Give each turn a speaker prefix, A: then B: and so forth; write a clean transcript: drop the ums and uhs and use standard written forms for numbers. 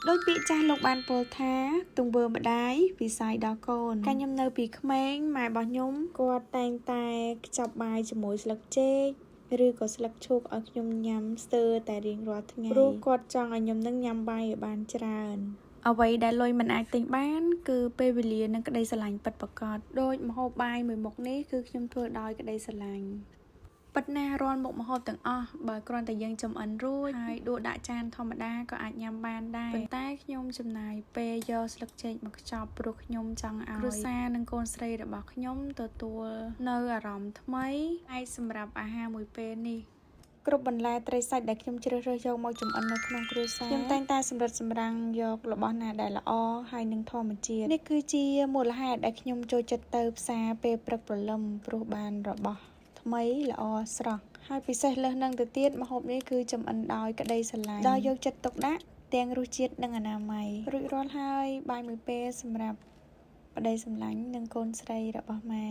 A: Đôi bị cha lục bàn bồ thá, tung bơ mà đáy, vì sai đó côn. Cả nhâm nơ bị khmeng, mài bỏ nhúng, qua tang tai, chọc bài cho mỗi sạc chê. Rư có sạc chụp ở nhâm nhắm sơ tại riêng rõ ngày. Rú quạt chong ở nhâm nâng nhắm bay ở bàn tràn. អ្វីដែលលុយមិនអាចទិញបានគឺពេលវេលានិងក្តីស្រឡាញ់ពិតប្រាកដដូចម្ហូបបាយមួយមុខនេះគឺខ្ញុំធ្វើដោយក្តីស្រឡាញ់ពិតណាស់រាល់មុខម្ហូបទាំងអស់បើគ្រាន់តែយើងចំអិនរួចហើយដួសដាក់ចានធម្មតាក៏អាចញ៉ាំបានដែរប៉ុន្តែខ្ញុំចំណាយពេលយកស្លឹកចេកមកខ្ចប់ព្រោះខ្ញុំចង់ឲ្យគ្រួសារនិងកូនស្រីរបស់ខ្ញុំទទួលនៅអារម្មណ៍ថ្មីហើយសម្រាប់អាហារមួយពេលនេះ គ្រប់បន្លែត្រីសាច់ដែលខ្ញុំជ្រើសរើសយកមកចម្អិននៅក្នុងគ្រួសារខ្ញុំតែងតែសម្រិតសម្រាំងយករបស់ណាដែលល្អហើយនឹងធម្មជាតិនេះគឺជាមូលហេតុដែលខ្ញុំចូលចិត្តទៅផ្សារពេលព្រឹកព្រលឹមព្រោះបានរបស់ថ្មីល្អស្រស់ហើយពិសេសលើសនឹងទៅទៀតម្ហូបនេះគឺចម្អិនដោយក្តីស្រឡាញ់ដោយយកចិត្តទុកដាក់ទាំងរសជាតិនិងអនាម័យរួចរាល់ហើយបាយមួយពេលសម្រាប់ប្តីសម្លាញ់និងកូនស្រីរបស់ម៉ែ